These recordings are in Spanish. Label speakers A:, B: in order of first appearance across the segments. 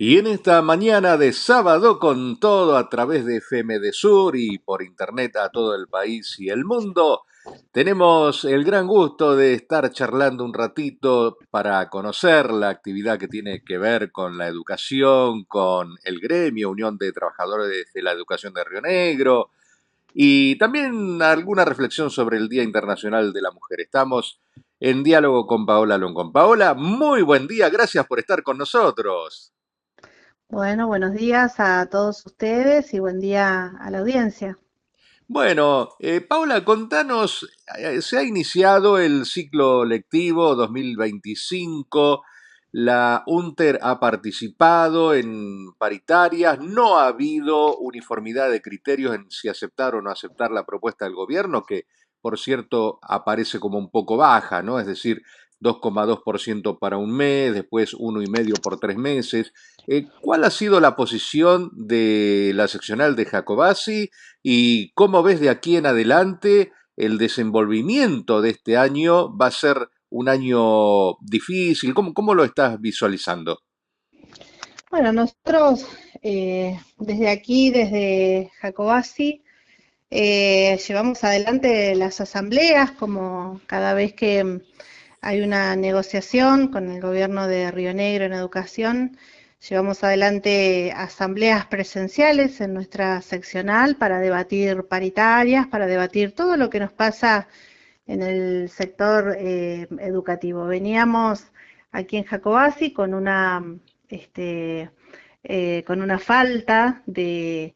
A: Y en esta mañana de sábado con todo a través de FM de Sur y por internet a todo el país y el mundo, tenemos el gran gusto de estar charlando un ratito para conocer la actividad que tiene que ver con la educación, con el gremio, Unión de Trabajadores de la Educación de Río Negro, y también alguna reflexión sobre el Día Internacional de la Mujer. Estamos en diálogo con Paola Loncón. Paola, muy buen día, gracias por estar con nosotros.
B: Bueno, buenos días a todos ustedes y buen día a la audiencia.
A: Bueno, Paula, contanos, se ha iniciado el ciclo lectivo 2025, la UNTER ha participado en paritarias, no ha habido uniformidad de criterios en si aceptar o no aceptar la propuesta del gobierno, que por cierto aparece como un poco baja, ¿no? Es decir, 2,2% para un mes, después 1,5% por 3 meses. ¿Cuál ha sido la posición de la seccional de Jacobasi? ¿Y cómo ves de aquí en adelante el desenvolvimiento de este año? ¿Va a ser un año difícil? ¿Cómo lo estás visualizando?
B: Bueno, nosotros desde aquí, desde Jacobasi, llevamos adelante las asambleas como cada vez que hay una negociación con el gobierno de Río Negro en educación. Llevamos adelante asambleas presenciales en nuestra seccional para debatir paritarias, para debatir todo lo que nos pasa en el sector educativo. Veníamos aquí en Jacobasi este, con una falta de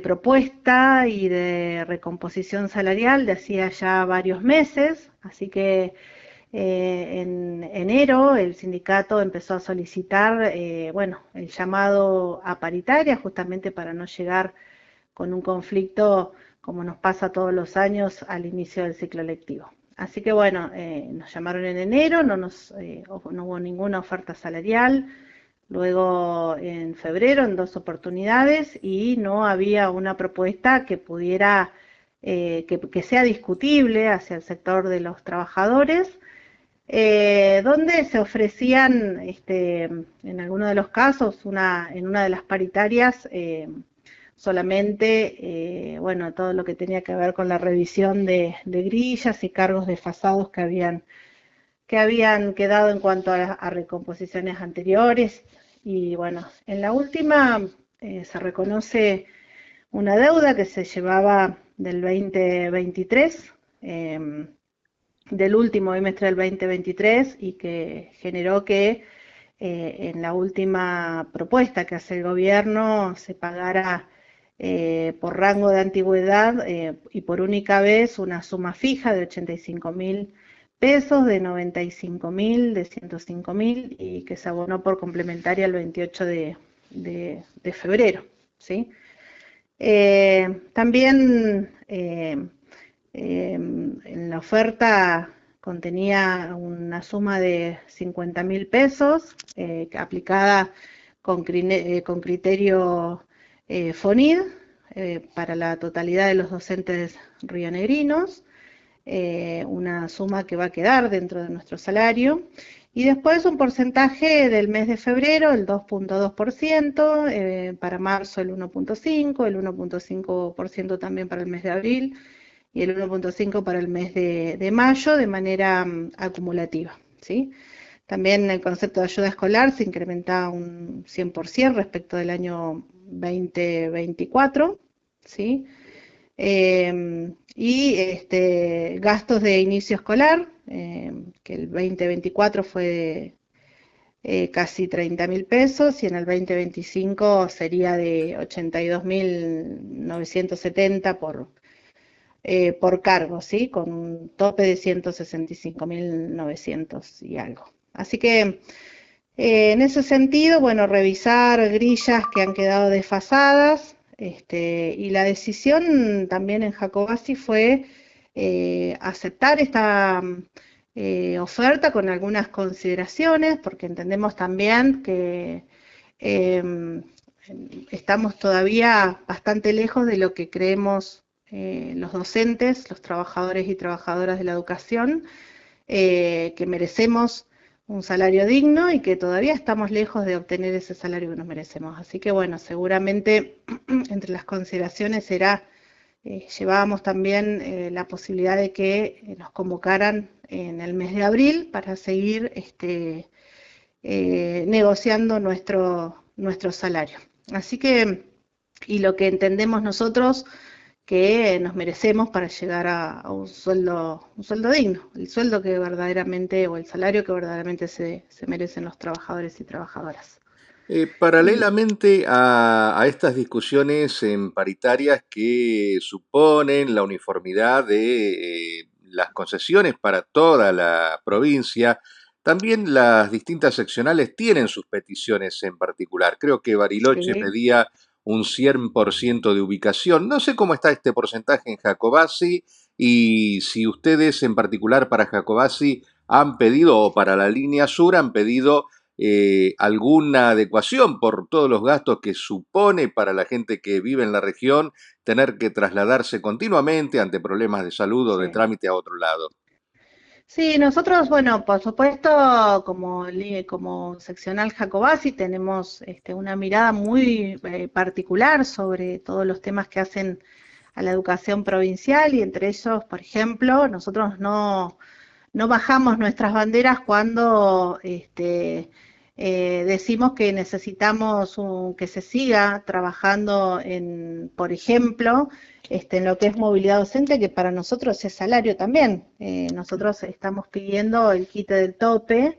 B: propuesta y de recomposición salarial de hacía ya varios meses, así que en enero el sindicato empezó a solicitar, bueno, el llamado a paritaria justamente para no llegar con un conflicto como nos pasa todos los años al inicio del ciclo lectivo. Así que bueno, nos llamaron en enero, no hubo ninguna oferta salarial, luego en febrero en dos oportunidades y no había una propuesta que pudiera, que sea discutible hacia el sector de los trabajadores, donde se ofrecían, en algunos de los casos, en una de las paritarias, solamente, bueno, todo lo que tenía que ver con la revisión de grillas y cargos desfasados que habían quedado en cuanto a recomposiciones anteriores. Y bueno, en la última se reconoce una deuda que se llevaba del 2023, del último bimestre del 2023 y que generó que en la última propuesta que hace el gobierno se pagara por rango de antigüedad y por única vez una suma fija de 85.000 pesos, de 95.000, de 105.000 y que se abonó por complementaria el 28 de febrero. ¿Sí? También en la oferta contenía una suma de 50.000 pesos aplicada con criterio FONID para la totalidad de los docentes rionegrinos, una suma que va a quedar dentro de nuestro salario. Y después un porcentaje del mes de febrero, el 2,2%, para marzo el 1,5%, el 1,5% también para el mes de abril y el 1,5% para el mes de mayo de manera acumulativa. ¿Sí? También el concepto de ayuda escolar se incrementa un 100% respecto del año 2024. ¿Sí? Y gastos de inicio escolar, que el 2024 fue casi 30.000 pesos y en el 2025 sería de 82.970 por cargo, ¿sí? Con un tope de 165.900 y algo. Así que en ese sentido, bueno, revisar grillas que han quedado desfasadas, y la decisión también en Jacobasi fue aceptar esta oferta con algunas consideraciones, porque entendemos también que eh, estamos todavía bastante lejos de lo que creemos los docentes, los trabajadores y trabajadoras de la educación, que merecemos un salario digno y que todavía estamos lejos de obtener ese salario que nos merecemos. Así que bueno, seguramente entre las consideraciones será, llevábamos también la posibilidad de que nos convocaran en el mes de abril para seguir negociando nuestro salario. Así que, y lo que entendemos nosotros que nos merecemos para llegar a un sueldo digno, el sueldo que verdaderamente, o el salario que verdaderamente se merecen los trabajadores y trabajadoras. Y
A: Paralelamente a estas discusiones en paritarias que suponen la uniformidad de las concesiones para toda la provincia, también las distintas seccionales tienen sus peticiones en particular. Creo que Bariloche
B: sí,
A: pedía un 100% de ubicación. No sé cómo está este porcentaje en Jacobasi y si ustedes en particular para Jacobasi han pedido, o para la línea sur han pedido alguna adecuación por todos los gastos que supone para la gente que vive en la región tener que trasladarse continuamente ante problemas de salud o de
B: sí.
A: trámite a otro lado.
B: Sí, nosotros, bueno, por supuesto, como seccional Jacobasi, tenemos una mirada muy particular sobre todos los temas que hacen a la educación provincial y entre ellos, por ejemplo, nosotros no bajamos nuestras banderas cuando decimos que necesitamos que se siga trabajando en, por ejemplo, en lo que es movilidad docente, que para nosotros es salario también. Nosotros estamos pidiendo el quite del tope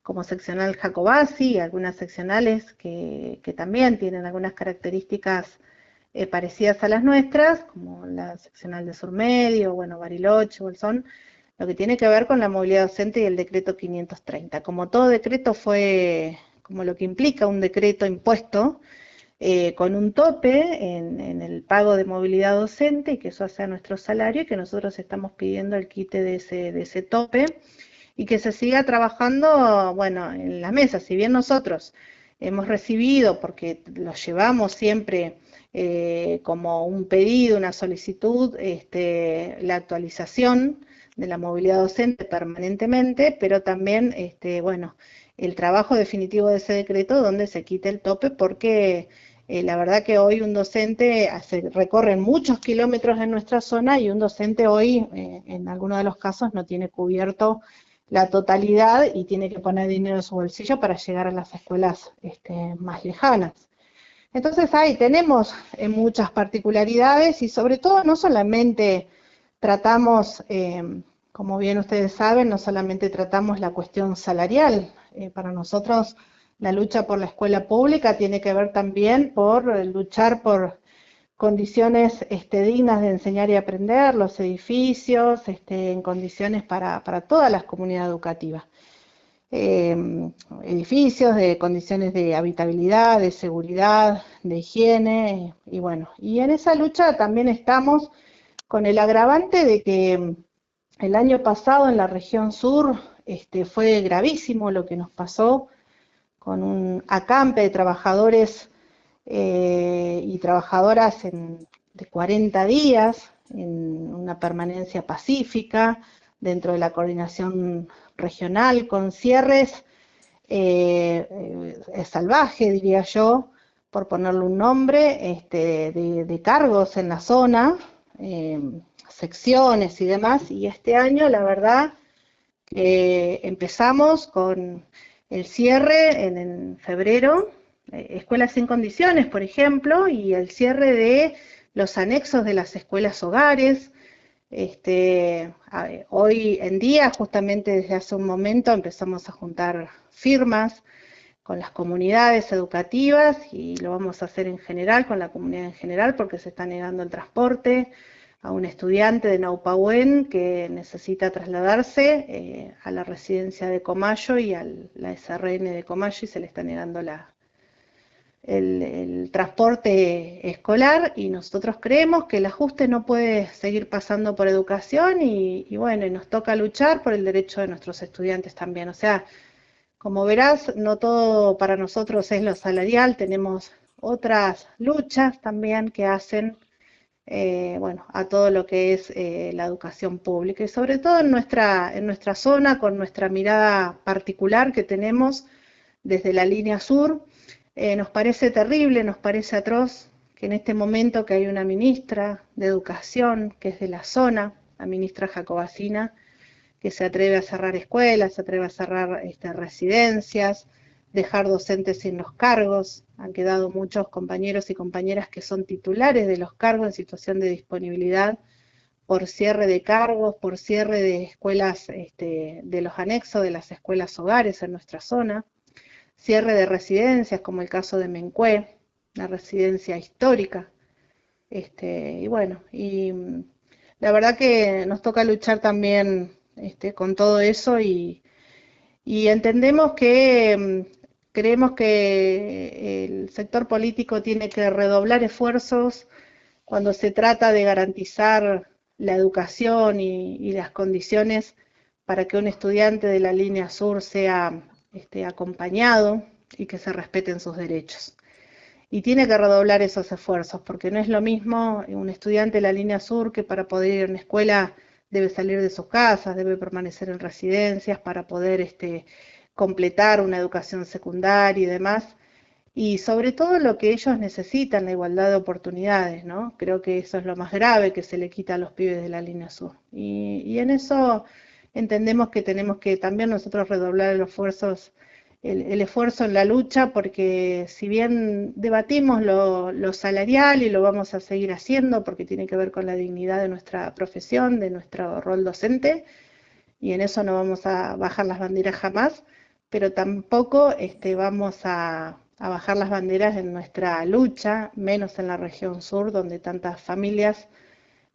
B: como seccional Jacobasi y algunas seccionales que también tienen algunas características parecidas a las nuestras, como la seccional de Surmedio, bueno, Bariloche, Bolsón, lo que tiene que ver con la movilidad docente y el decreto 530. Como todo decreto fue, como lo que implica un decreto impuesto, con un tope en el pago de movilidad docente y que eso sea nuestro salario y que nosotros estamos pidiendo el quite de ese tope y que se siga trabajando, bueno, en las mesas. Si bien nosotros hemos recibido, porque lo llevamos siempre como un pedido, una solicitud, la actualización de la movilidad docente permanentemente, pero también, bueno, el trabajo definitivo de ese decreto donde se quite el tope porque la verdad que hoy un docente recorre muchos kilómetros en nuestra zona y un docente hoy, en algunos de los casos, no tiene cubierto la totalidad y tiene que poner dinero en su bolsillo para llegar a las escuelas más lejanas. Entonces ahí tenemos muchas particularidades y sobre todo no solamente tratamos, como bien ustedes saben, no solamente tratamos la cuestión salarial. Para nosotros la lucha por la escuela pública tiene que ver también por luchar por condiciones dignas de enseñar y aprender, los edificios, en condiciones para todas las comunidades educativas. Edificios, de condiciones de habitabilidad, de seguridad, de higiene, y bueno, y en esa lucha también estamos con el agravante de que el año pasado en la región sur fue gravísimo lo que nos pasó con un acampe de trabajadores y trabajadoras de 40 días en una permanencia pacífica dentro de la coordinación regional con cierres salvaje, diría yo, por ponerle un nombre, de cargos en la zona, eh, secciones y demás, y este año la verdad que empezamos con el cierre en febrero, escuelas sin condiciones, por ejemplo, y el cierre de los anexos de las escuelas hogares. Hoy en día, justamente desde hace un momento, empezamos a juntar firmas con las comunidades educativas y lo vamos a hacer en general, con la comunidad en general, porque se está negando el transporte a un estudiante de Naupahuén que necesita trasladarse a la residencia de Comayo y a la SRN de Comayo y se le está negando el transporte escolar y nosotros creemos que el ajuste no puede seguir pasando por educación y bueno, y nos toca luchar por el derecho de nuestros estudiantes también. O sea, como verás, no todo para nosotros es lo salarial, tenemos otras luchas también que hacen bueno, a todo lo que es la educación pública y sobre todo en nuestra zona, con nuestra mirada particular que tenemos desde la línea sur. Nos parece terrible, nos parece atroz que en este momento que hay una ministra de Educación que es de la zona, la ministra Jacobacina, que se atreve a cerrar escuelas, se atreve a cerrar residencias, dejar docentes sin los cargos. Han quedado muchos compañeros y compañeras que son titulares de los cargos en situación de disponibilidad por cierre de cargos, por cierre de escuelas, de los anexos de las escuelas hogares en nuestra zona, cierre de residencias, como el caso de Mencué, una residencia histórica. Y bueno, y la verdad que nos toca luchar también con todo eso y entendemos que creemos que el sector político tiene que redoblar esfuerzos cuando se trata de garantizar la educación y las condiciones para que un estudiante de la línea sur sea acompañado y que se respeten sus derechos. Y tiene que redoblar esos esfuerzos, porque no es lo mismo un estudiante de la línea sur que para poder ir a una escuela debe salir de sus casas, debe permanecer en residencias para poder completar una educación secundaria y demás. Y sobre todo lo que ellos necesitan, la igualdad de oportunidades, ¿no? Creo que eso es lo más grave que se le quita a los pibes de la línea sur. Y en eso entendemos que tenemos que también nosotros redoblar los esfuerzos, el esfuerzo en la lucha, porque si bien debatimos lo salarial y lo vamos a seguir haciendo, porque tiene que ver con la dignidad de nuestra profesión, de nuestro rol docente, y en eso no vamos a bajar las banderas jamás, pero tampoco vamos a bajar las banderas en nuestra lucha, menos en la región sur, donde tantas familias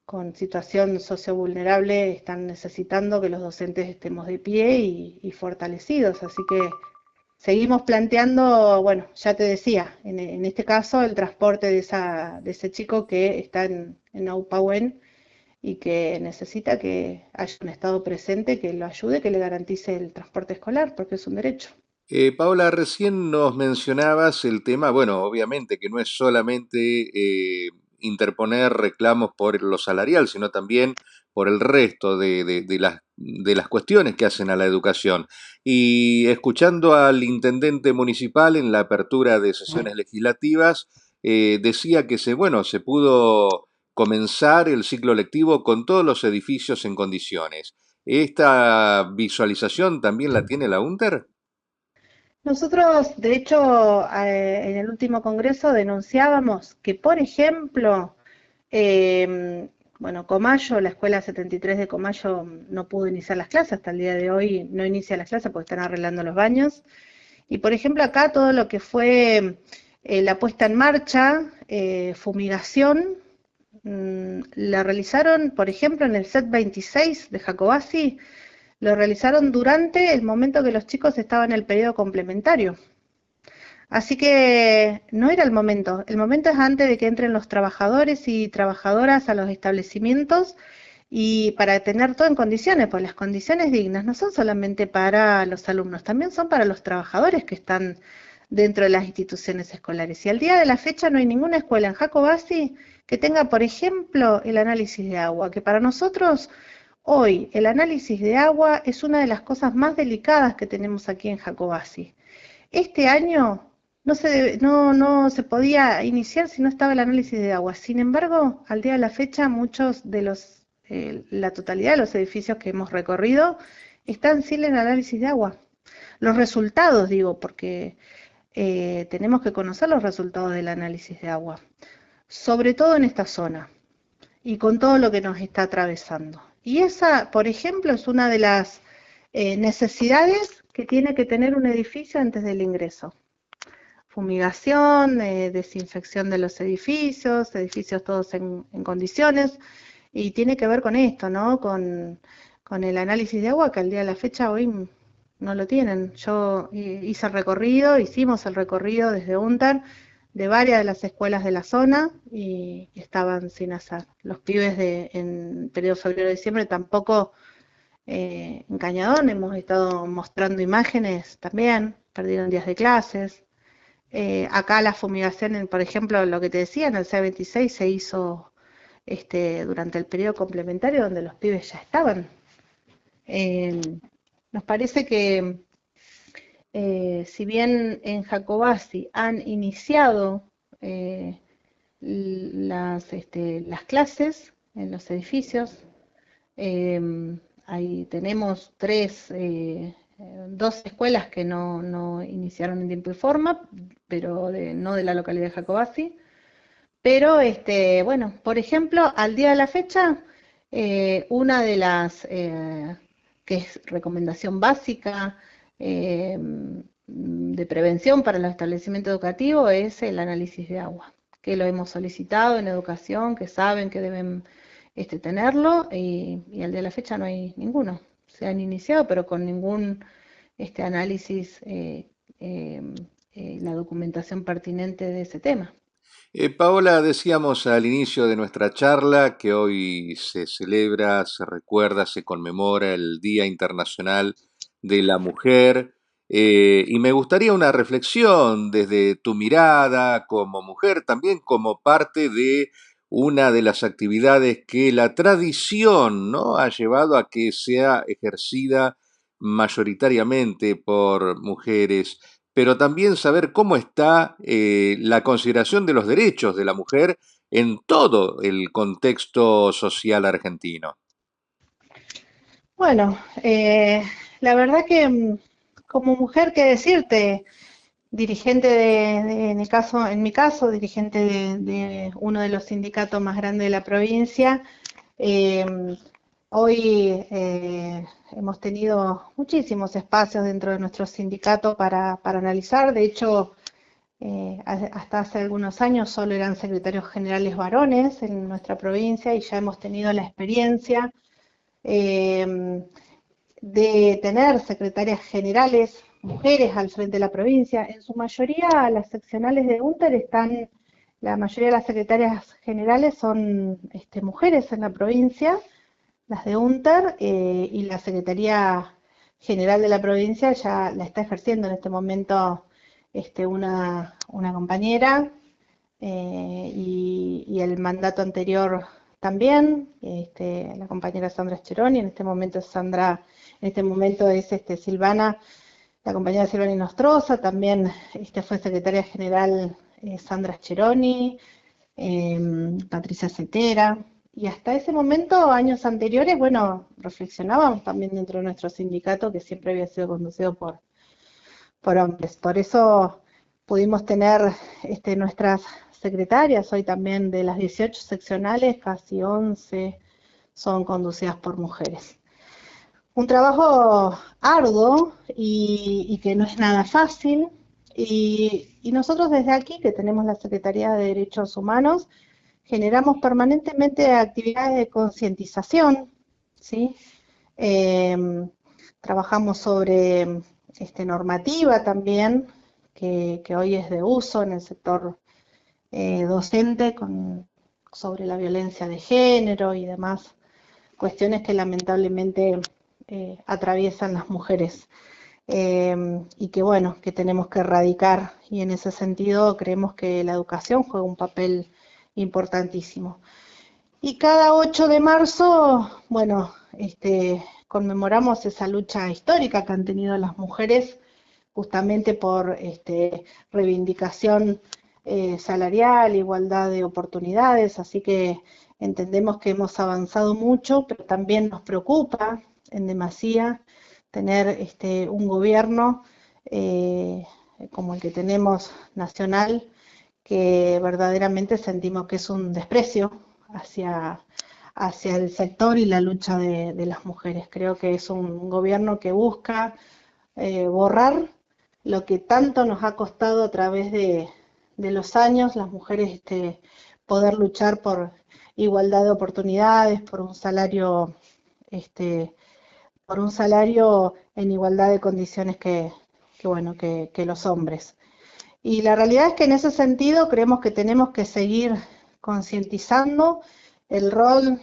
B: con situación sociovulnerable están necesitando que los docentes estemos de pie y fortalecidos. Así que seguimos planteando, bueno, ya te decía, en este caso el transporte de ese chico que está en Aupahuen y que necesita que haya un Estado presente que lo ayude, que le garantice el transporte escolar, porque es un derecho.
A: Paola, recién nos mencionabas el tema, bueno, obviamente que no es solamente interponer reclamos por lo salarial, sino también por el resto de las cuestiones que hacen a la educación. Y escuchando al intendente municipal en la apertura de sesiones legislativas, decía que bueno, se pudo comenzar el ciclo lectivo con todos los edificios en condiciones. ¿Esta visualización también la tiene la UNTER?
B: Nosotros, de hecho, en el último congreso denunciábamos que, por ejemplo, bueno, Comayo, la escuela 73 de Comayo no pudo iniciar las clases, hasta el día de hoy no inicia las clases porque están arreglando los baños. Y por ejemplo acá todo lo que fue la puesta en marcha, fumigación, la realizaron, por ejemplo, en el set 26 de Jacobasi, lo realizaron durante el momento que los chicos estaban en el periodo complementario. Así que no era el momento es antes de que entren los trabajadores y trabajadoras a los establecimientos y para tener todo en condiciones, pues las condiciones dignas no son solamente para los alumnos, también son para los trabajadores que están dentro de las instituciones escolares. Y al día de la fecha no hay ninguna escuela en Jacobasi que tenga, por ejemplo, el análisis de agua, que para nosotros hoy el análisis de agua es una de las cosas más delicadas que tenemos aquí en Jacobasi. Este año no se podía iniciar si no estaba el análisis de agua. Sin embargo, al día de la fecha, muchos de la totalidad de los edificios que hemos recorrido están sin el análisis de agua. Los resultados, digo, porque tenemos que conocer los resultados del análisis de agua, sobre todo en esta zona y con todo lo que nos está atravesando. Y esa, por ejemplo, es una de las necesidades que tiene que tener un edificio antes del ingreso. Fumigación, desinfección de los edificios todos en condiciones, y tiene que ver con esto, ¿no? Con el análisis de agua que al día de la fecha hoy no lo tienen. Yo hicimos el recorrido desde UNTER de varias de las escuelas de la zona y estaban sin hacer. Los pibes en periodo febrero-diciembre tampoco en Cañadón hemos estado mostrando imágenes también, perdieron días de clases. Acá la fumigación, por ejemplo, lo que te decía, en el C26 se hizo durante el periodo complementario donde los pibes ya estaban. Eh, Nos parece que si bien en Jacobasi han iniciado eh, las clases en los edificios, ahí tenemos dos escuelas que no iniciaron en tiempo y forma, pero no de la localidad de Jacobasi. Pero, bueno, por ejemplo, al día de la fecha, una de las que es recomendación básica de prevención para los establecimientos educativos es el análisis de agua, que lo hemos solicitado en educación, que saben que deben tenerlo, y al día de la fecha no hay ninguno. Se han iniciado, pero con ningún análisis, la documentación pertinente de ese tema.
A: Paola, decíamos al inicio de nuestra charla que hoy se celebra, se recuerda, se conmemora el Día Internacional de la Mujer, y me gustaría una reflexión desde tu mirada como mujer, también como parte de una de las actividades que la tradición, ¿no?, ha llevado a que sea ejercida mayoritariamente por mujeres, pero también saber cómo está la consideración de los derechos de la mujer en todo el contexto social argentino.
B: Bueno, la verdad que como mujer, ¿qué decirte? Dirigente en mi caso, dirigente de uno de los sindicatos más grandes de la provincia. eh, Hoy hemos tenido muchísimos espacios dentro de nuestro sindicato para analizar. De hecho, hasta hace algunos años solo eran secretarios generales varones en nuestra provincia y ya hemos tenido la experiencia eh, de tener secretarias generales mujeres al frente de la provincia. En su mayoría, las seccionales de UNTER están, la mayoría de las secretarias generales son mujeres en la provincia, las de UNTER, y la Secretaría General de la provincia ya la está ejerciendo en este momento una compañera, y el mandato anterior también, la compañera Sandra Scheroni, en este momento es Silvana, la compañera Silvana Nostroza, también fue secretaria general Sandra Scheroni, Patricia Cetera, y hasta ese momento, años anteriores, bueno, reflexionábamos también dentro de nuestro sindicato que siempre había sido conducido por hombres. Por eso pudimos tener nuestras secretarias, hoy también de las 18 seccionales, casi 11 son conducidas por mujeres. Un trabajo arduo y que no es nada fácil, y nosotros desde aquí, que tenemos la Secretaría de Derechos Humanos, generamos permanentemente actividades de concientización, ¿sí? Eh, Trabajamos sobre normativa también, que hoy es de uso en el sector docente, sobre la violencia de género y demás cuestiones que lamentablemente atraviesan las mujeres, y que bueno, que tenemos que erradicar, y en ese sentido creemos que la educación juega un papel importantísimo. Y cada 8 de marzo, bueno, conmemoramos esa lucha histórica que han tenido las mujeres justamente por reivindicación salarial, igualdad de oportunidades, así que entendemos que hemos avanzado mucho, pero también nos preocupa en demasía tener un gobierno como el que tenemos nacional, que verdaderamente sentimos que es un desprecio hacia, hacia el sector y la lucha de las mujeres. Creo que es un gobierno que busca borrar lo que tanto nos ha costado a través de los años, las mujeres poder luchar por igualdad de oportunidades, este, por un salario en igualdad de condiciones bueno, que los hombres. Y la realidad es que en ese sentido creemos que tenemos que seguir concientizando el rol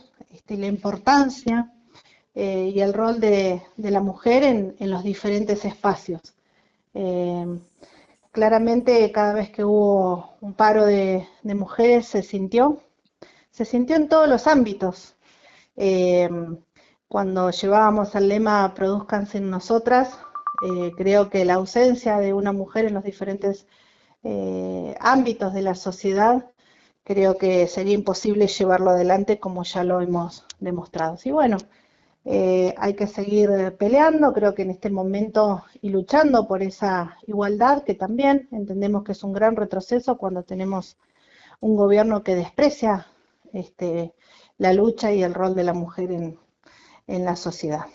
B: y la importancia y el rol de la mujer en los diferentes espacios. Eh, Claramente cada vez que hubo un paro de mujeres se sintió en todos los ámbitos. Eh, Cuando llevábamos el lema Produzcanse en nosotras, creo que la ausencia de una mujer en los diferentes ámbitos de la sociedad, creo que sería imposible llevarlo adelante como ya lo hemos demostrado. Y bueno, hay que seguir peleando, creo que en este momento y luchando por esa igualdad, que también entendemos que es un gran retroceso cuando tenemos un gobierno que desprecia la lucha y el rol de la mujer en la sociedad.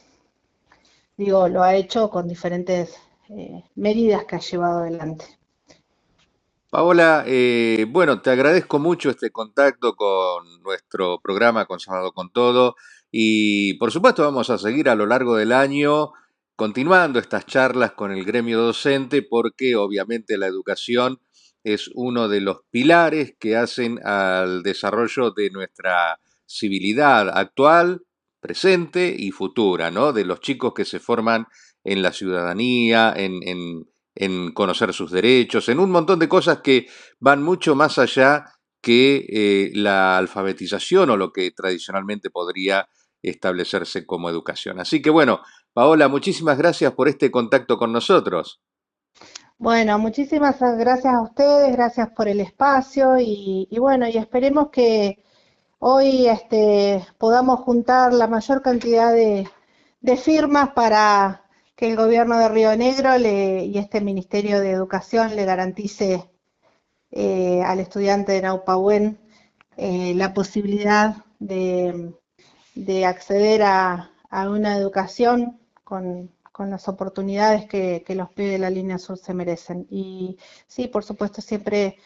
B: Digo, lo ha hecho con diferentes medidas que ha llevado adelante.
A: Paola, bueno, te agradezco mucho este contacto con nuestro programa con Sábado con Todo y por supuesto vamos a seguir a lo largo del año continuando estas charlas con el gremio docente porque obviamente la educación es uno de los pilares que hacen al desarrollo de nuestra civilidad actual, presente y futura, ¿no? De los chicos que se forman en la ciudadanía, en conocer sus derechos, en un montón de cosas que van mucho más allá que la alfabetización o lo que tradicionalmente podría establecerse como educación. Así que bueno, Paola, muchísimas gracias por este contacto con nosotros.
B: Bueno, muchísimas gracias a ustedes, gracias por el espacio y bueno, y esperemos que hoy podamos juntar la mayor cantidad de firmas para que el gobierno de Río Negro y este Ministerio de Educación le garantice al estudiante de Naupahuén la posibilidad de acceder a una educación con las oportunidades que los pibes de la línea sur se merecen. Y sí, por supuesto, siempre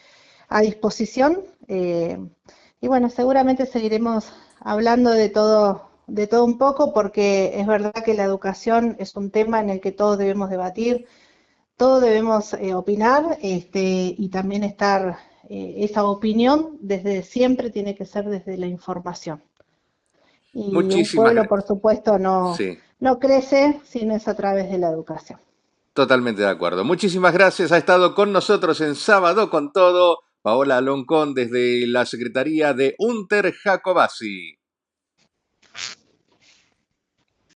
B: a disposición. Y bueno, seguramente seguiremos hablando de todo un poco, porque es verdad que la educación es un tema en el que todos debemos debatir, todos debemos opinar, y también esa opinión desde siempre tiene que ser desde la información. Y un
A: Muchísimas
B: pueblo, por
A: gracias.
B: supuesto,
A: Sí,
B: no crece si no es a través de la educación.
A: totalmente de acuerdo. Muchísimas gracias. Ha estado con nosotros en Sábado con Todo Paola Aloncón desde la Secretaría de Unter Jacobasi.